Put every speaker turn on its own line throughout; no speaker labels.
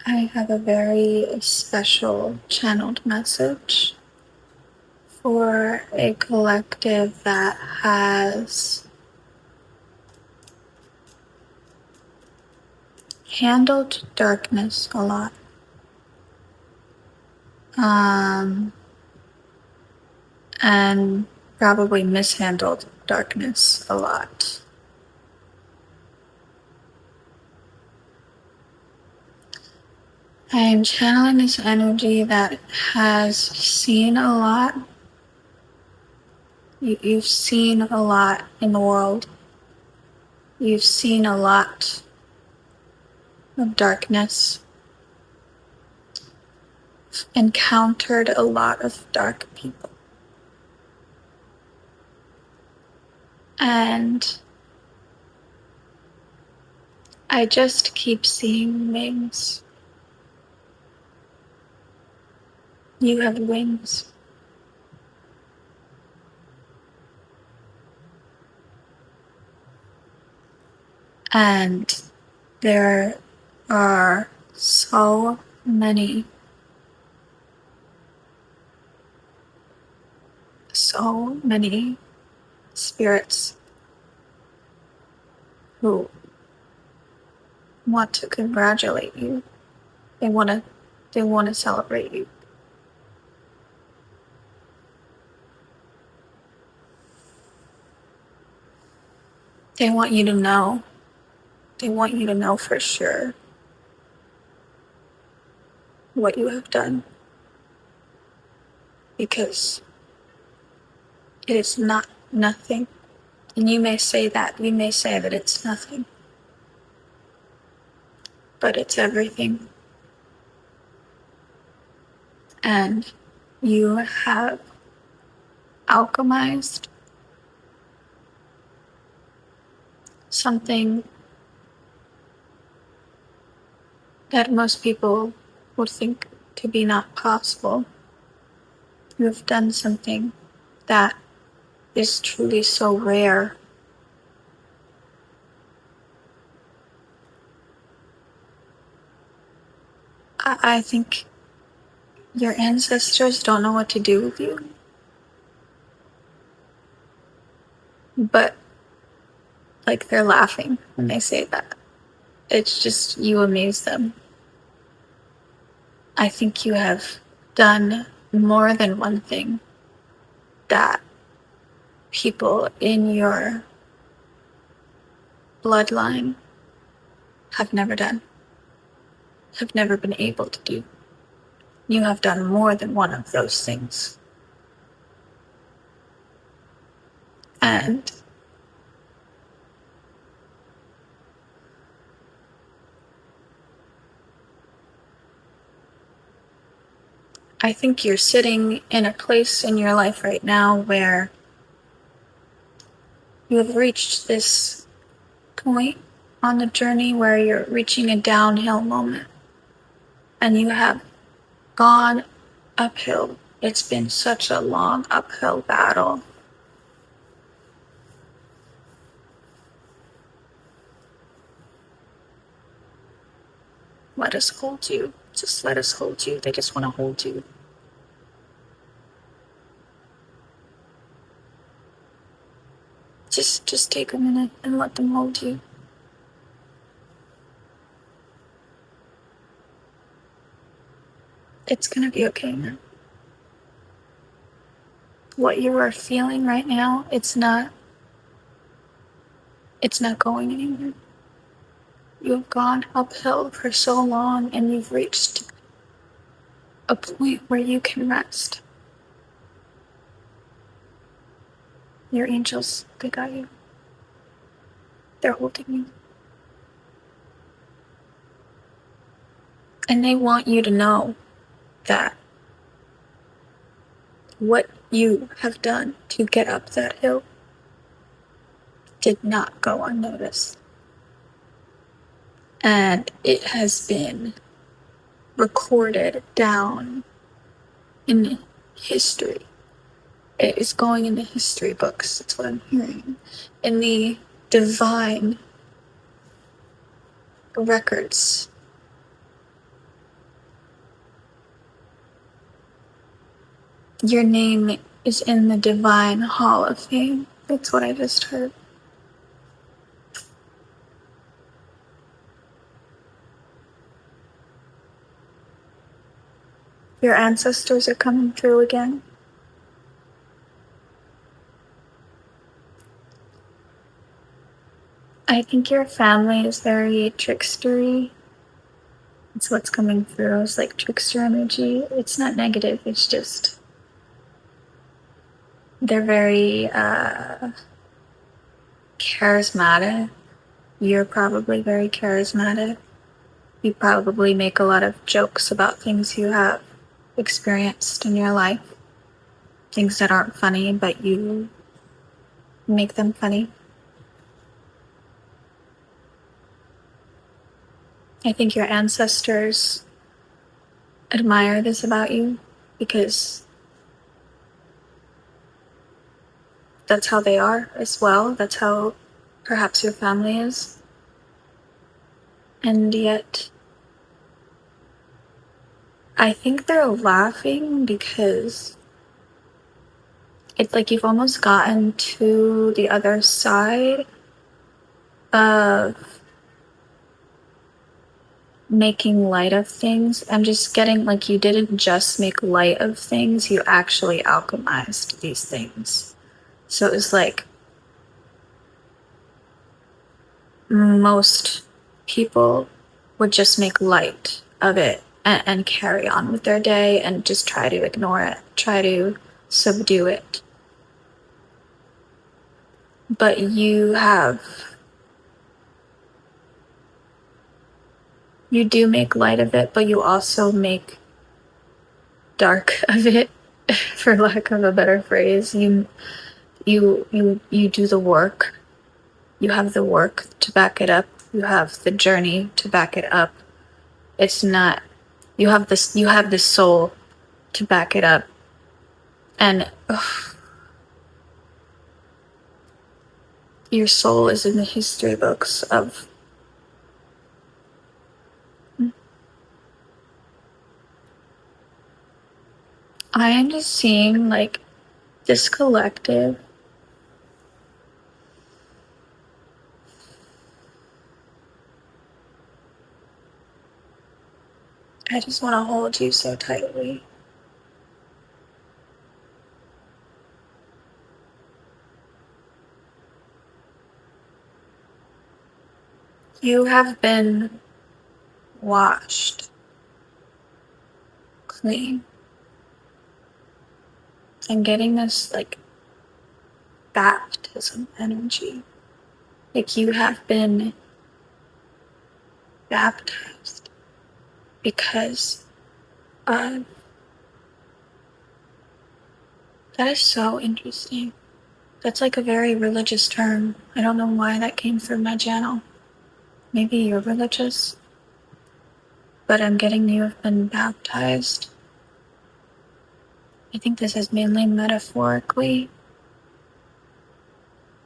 I have a very special channeled message for a collective that has handled darkness a lot. And probably mishandled darkness a lot. I'm channeling this energy that has seen a lot. You've seen a lot in the world. You've seen a lot of darkness. Encountered a lot of dark people. And I just keep seeing wings. You have wings. And there are so many spirits who want to congratulate you. They want to celebrate you. They want you to know. They want you to know for sure what you have done. Because it is not nothing. And you may say that. You may say that it's nothing. But it's everything. And you have alchemized something that most people would think to be not possible. You have done something that is truly so rare. I think your ancestors don't know what to do with you. But, like, they're laughing when they say that. It's just, you amaze them. I think you have done more than one thing that people in your bloodline have never done, have never been able to do. You have done more than one of those things. And I think you're sitting in a place in your life right now where you have reached this point on the journey where you're reaching a downhill moment and you have gone uphill. It's been such a long uphill battle. Let us hold you. Just let us hold you. They just want to hold you. Just take a minute and let them hold you. It's gonna be okay now. What you are feeling right now, it's not going anywhere. You have gone uphill for so long and you've reached a point where you can rest. Your angels, they got you. They're holding you. And they want you to know that what you have done to get up that hill did not go unnoticed. And it has been recorded down in history. It is going in the history books. That's what I'm hearing. In the divine records Your name is in the Divine Hall of Fame. That's what I just heard. Your ancestors are coming through again. I think your family is very trickstery. It's what's coming through. It's like trickster energy. It's not negative. It's just they're very charismatic. You're probably very charismatic. You probably make a lot of jokes about things you have experienced in your life. Things that aren't funny, but you make them funny. I think your ancestors admire this about you because that's how they are as well. That's how perhaps your family is. And yet, I think they're laughing because it's like you've almost gotten to the other side of making light of things. I'm just getting like you didn't just make light of things, you actually alchemized these things. So it was like most people would just make light of it and carry on with their day and just try to ignore it, try to subdue it. But you do make light of it, but you also make dark of it, for lack of a better phrase. You do the work. You have the work to back it up. You have the journey to back it up. It's not you have the soul to back it up. And your soul is in the history books of I am just seeing like this collective. I just want to hold you so tightly. You have been washed clean. I'm getting this like baptism energy. Like you have been baptized because that is so interesting. That's like a very religious term. I don't know why that came through my channel. Maybe you're religious, but I'm getting you have been baptized. I think this is mainly metaphorically.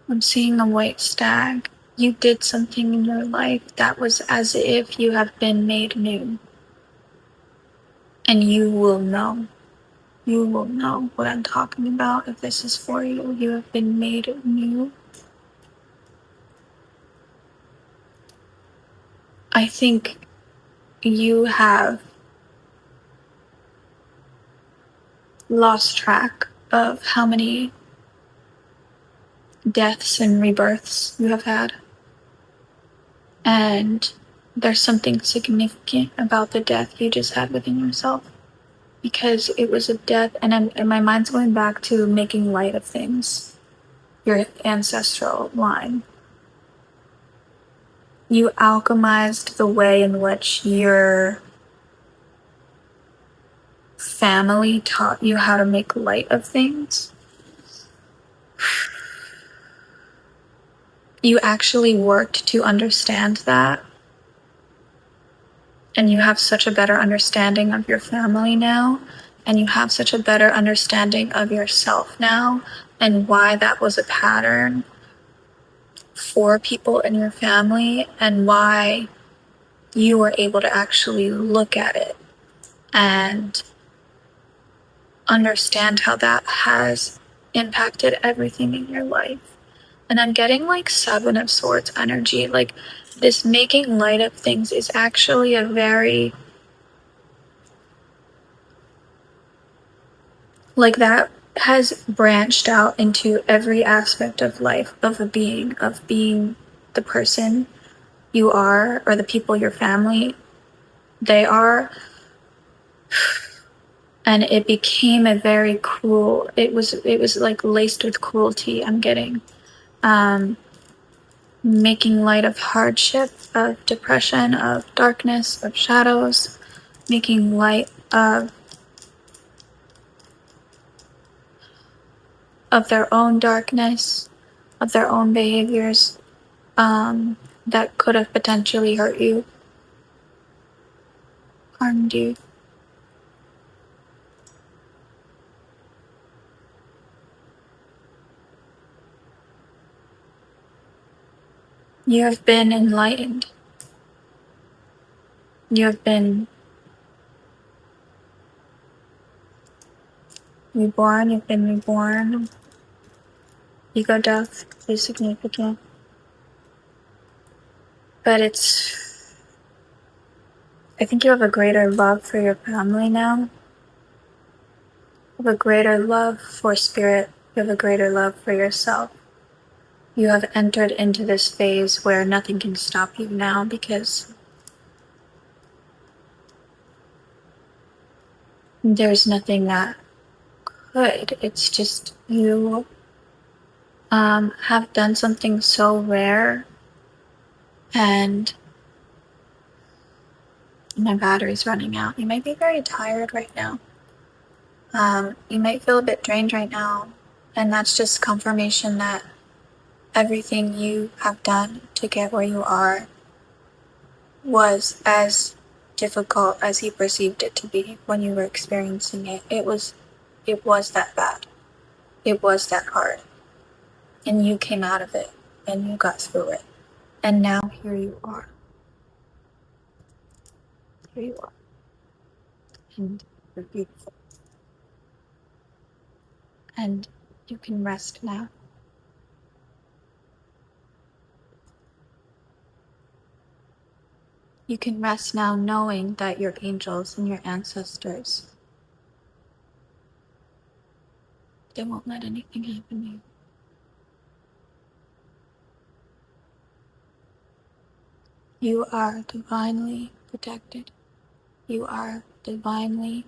I'm seeing a white stag. You did something in your life that was as if you have been made new. And you will know. You will know what I'm talking about if this is for you. You have been made new. I think you have lost track of how many deaths and rebirths you have had. And there's something significant about the death you just had within yourself. Because it was a death, and my mind's going back to making light of things. Your ancestral line. You alchemized the way in which your family taught you how to make light of things. You actually worked to understand that. And you have such a better understanding of your family now. And you have such a better understanding of yourself now. And why that was a pattern for people in your family. And why you were able to actually look at it and understand how that has impacted everything in your life. And I'm getting like Seven of Swords energy. Like this making light of things is actually a very, like that has branched out into every aspect of life, of being the person you are, or the people your family they are. And it became a very cruel, it was like laced with cruelty. I'm getting making light of hardship, of depression, of darkness, of shadows, making light of their own darkness, of their own behaviors, that could have potentially hurt you, harmed you. You have been enlightened. You have been reborn. You've been reborn. Ego death is significant. But I think you have a greater love for your family now. You have a greater love for spirit. You have a greater love for yourself. You have entered into this phase where nothing can stop you now, because there's nothing that could. It's just you have done something so rare, and my battery's running out. You might be very tired right now. You might feel a bit drained right now, and that's just confirmation that everything you have done to get where you are was as difficult as you perceived it to be when you were experiencing it. It was that bad. It was that hard. And you came out of it, and you got through it. And now here you are. Here you are. And you're beautiful. And you can rest now. You can rest now knowing that your angels and your ancestors, they won't let anything happen to you. You are divinely protected. You are divinely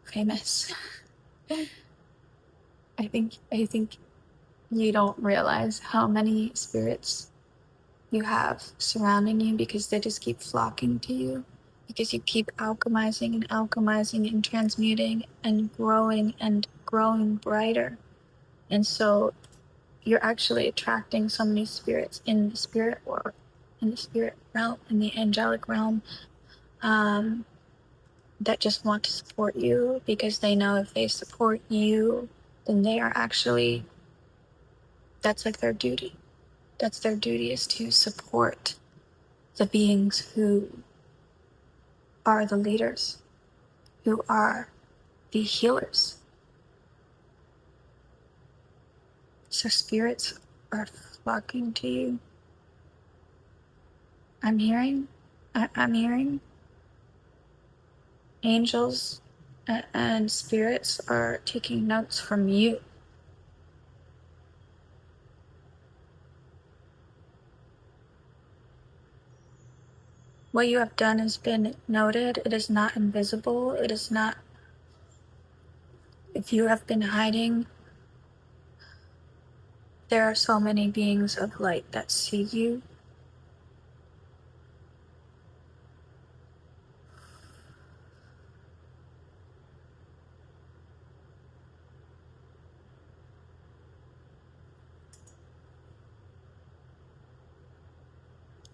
famous. I think you don't realize how many spirits you have surrounding you, because they just keep flocking to you, because you keep alchemizing and transmuting and growing brighter. And so you're actually attracting so many spirits in the spirit world, in the spirit realm, in the angelic realm, that just want to support you, because they know if they support you, then they are actually, that's like their duty. That's their duty, is to support the beings who are the leaders, who are the healers. So spirits are flocking to you. I'm hearing angels and spirits are taking notes from you. What you have done has been noted. It is not invisible. It is not, if you have been hiding, there are so many beings of light that see you.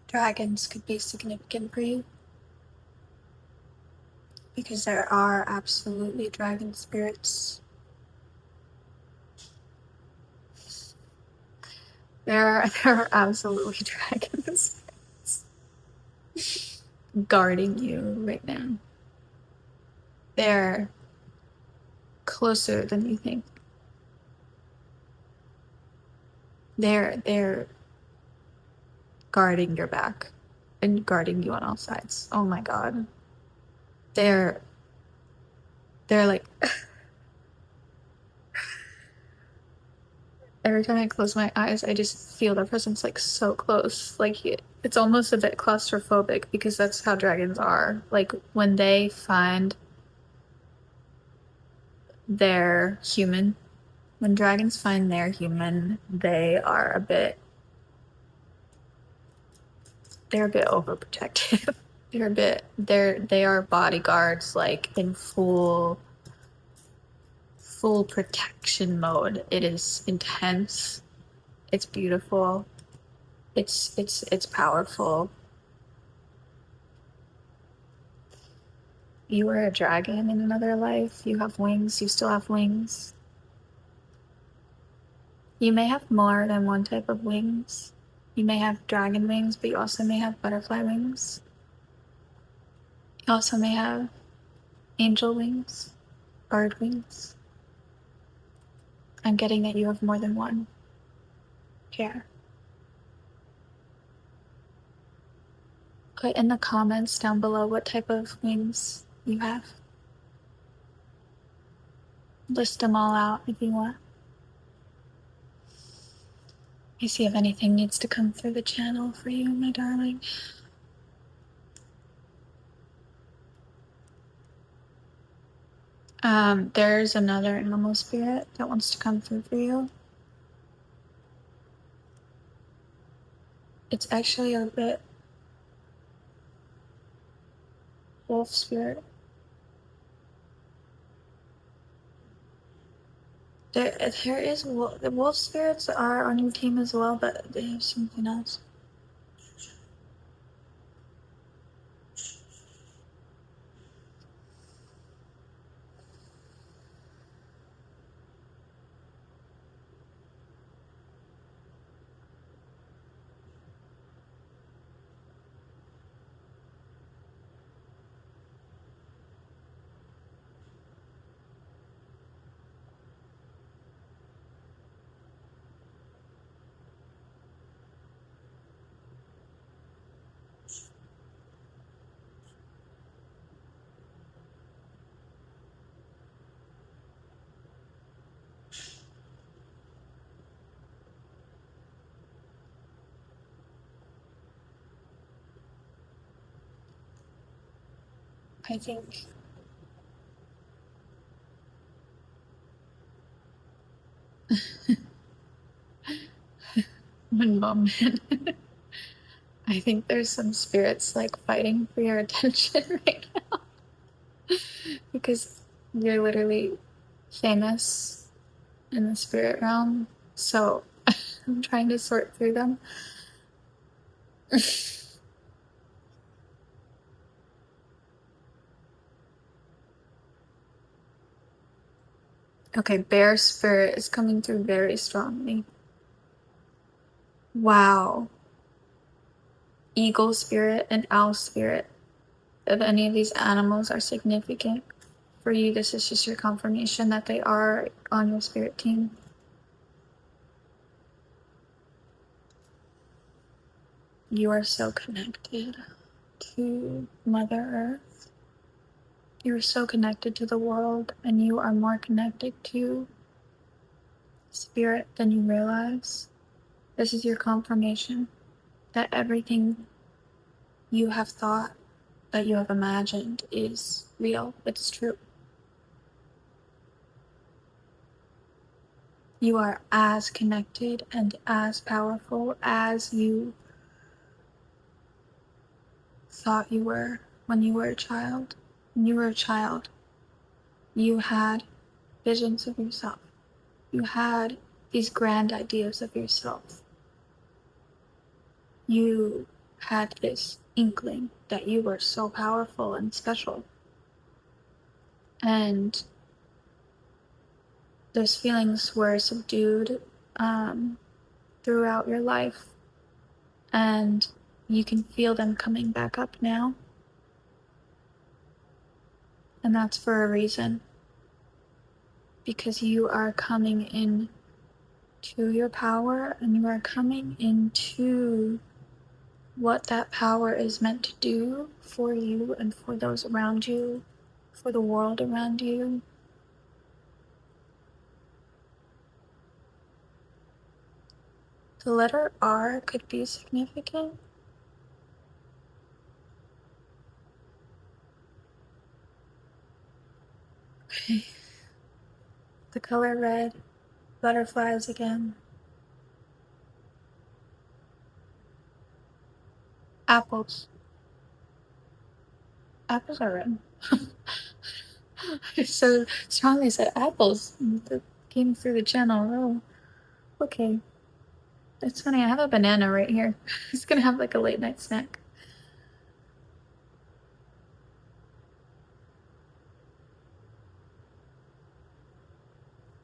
Dragons could be significant for you, because there are absolutely dragon spirits. There are absolutely dragons guarding you right now. They're closer than you think. They're guarding your back and guarding you on all sides. Oh my god. They're like every time I close my eyes, I just feel their presence like so close. Like it's almost a bit claustrophobic because that's how dragons are. Like when they find their human, when dragons find their human, they're a bit overprotective. They are bodyguards, like in full protection mode. It is intense. It's beautiful. It's powerful. You were a dragon in another life. You have wings. You still have wings. You may have more than one type of wings. You may have dragon wings, but you also may have butterfly wings. You also may have angel wings, bird wings. I'm getting that you have more than one pair. Put in the comments down below what type of wings you have. List them all out if you want. You see if anything needs to come through the channel for you, my darling. There's another animal spirit that wants to come through for you. It's actually a bit wolf spirit. There is the wolf spirits are on your team as well, but they have something else. I think one moment. I think there's some spirits like fighting for your attention right now because you're literally famous in the spirit realm. So I'm trying to sort through them. Okay, bear spirit is coming through very strongly. Wow. Eagle spirit and owl spirit. If any of these animals are significant for you, this is just your confirmation that they are on your spirit team. You are so connected to Mother Earth. You are so connected to the world, and you are more connected to spirit than you realize. This is your confirmation that everything you have thought, that you have imagined is real. It's true. You are as connected and as powerful as you thought you were when you were a child. When you were a child, you had visions of yourself. You had these grand ideas of yourself. You had this inkling that you were so powerful and special. And those feelings were subdued throughout your life. And you can feel them coming back up now. And that's for a reason. Because you are coming in to your power, and you are coming into what that power is meant to do for you and for those around you, for the world around you. The letter R could be significant. Okay. The color red, butterflies again. Apples. Apples are red. I so strongly said apples. That came through the channel. Oh, okay. It's funny, I have a banana right here. It's gonna have like a late night snack.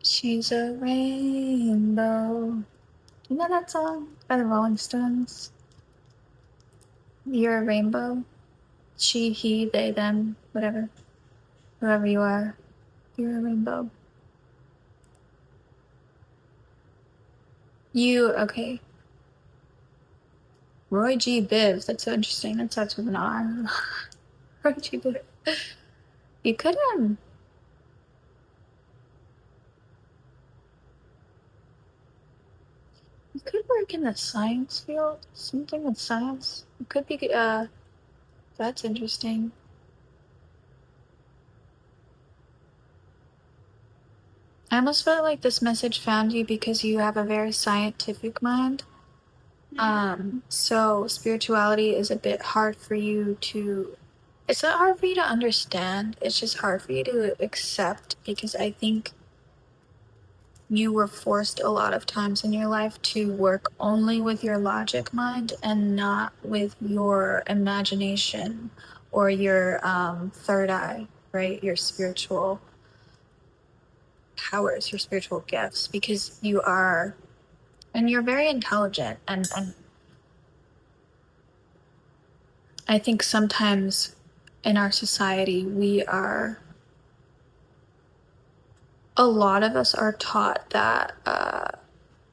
She's a rainbow. You know that song by the Rolling Stones? You're a rainbow. She, he, they, them, whatever. Whoever you are, you're a rainbow. You, okay. Roy G. Biv, that's so interesting. That starts with an R. Roy G. Biv. You could, you could work in the science field. Something with science. It could be, that's interesting. I almost felt like this message found you because you have a very scientific mind. So spirituality is a bit hard for you to, it's not hard for you to understand, it's just hard for you to accept, because I think you were forced a lot of times in your life to work only with your logic mind and not with your imagination or your third eye, right? Your spiritual powers, your spiritual gifts, because you are, and you're very intelligent, and I think sometimes in our society, a lot of us are taught that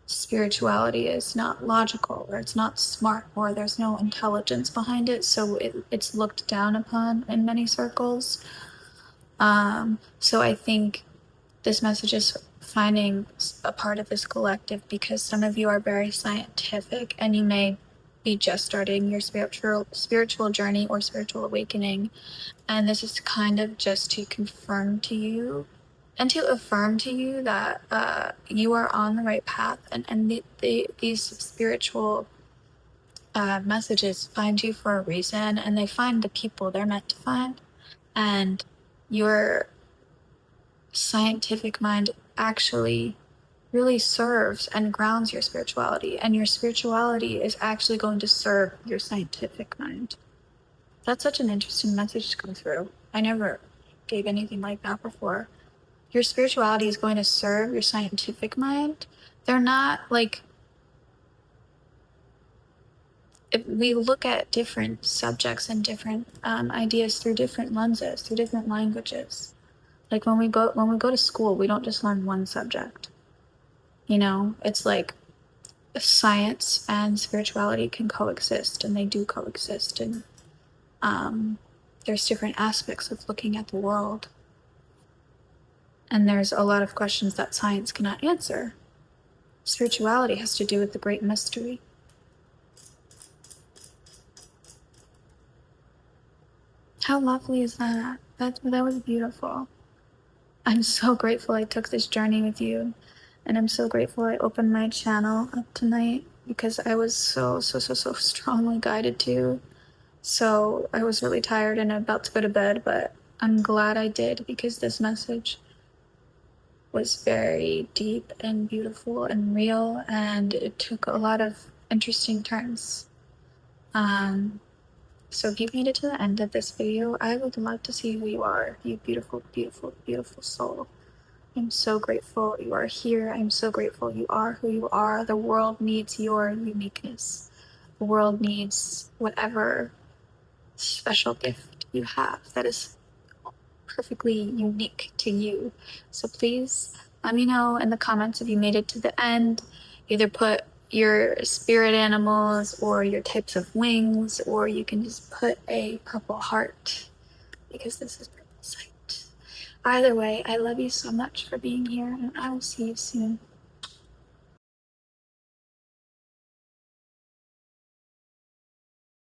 spirituality is not logical, or it's not smart, or there's no intelligence behind it, so it's looked down upon in many circles. So I think this message is finding a part of this collective, because some of you are very scientific and you may be just starting your spiritual journey or spiritual awakening, and this is kind of just to confirm to you and to affirm to you that you are on the right path, and these spiritual messages find you for a reason, and they find the people they're meant to find, and your scientific mind actually really serves and grounds your spirituality, and your spirituality is actually going to serve your scientific mind. That's such an interesting message to come through. I never gave anything like that before. Your spirituality is going to serve your scientific mind. They're not like, if we look at different subjects and different ideas through different lenses, through different languages. Like when we go to school, we don't just learn one subject. You know, it's like science and spirituality can coexist, and they do coexist, and there's different aspects of looking at the world, and there's a lot of questions that science cannot answer. Spirituality has to do with the great mystery. How lovely is that? That was beautiful. I'm so grateful I took this journey with you, and I'm so grateful I opened my channel up tonight, because I was so strongly guided to. So I was really tired and about to go to bed, but I'm glad I did, because this message was very deep and beautiful and real, and it took a lot of interesting turns. So if you've made it to the end of this video, I would love to see who you are, you beautiful, beautiful, beautiful soul. I'm so grateful you are here. I'm so grateful you are who you are. The world needs your uniqueness. The world needs whatever special gift you have that is perfectly unique to you. So please let me know in the comments if you made it to the end. Either put your spirit animals or your types of wings, or you can just put a purple heart because this is purple sight. Either way, I love you so much for being here, and I will see you soon.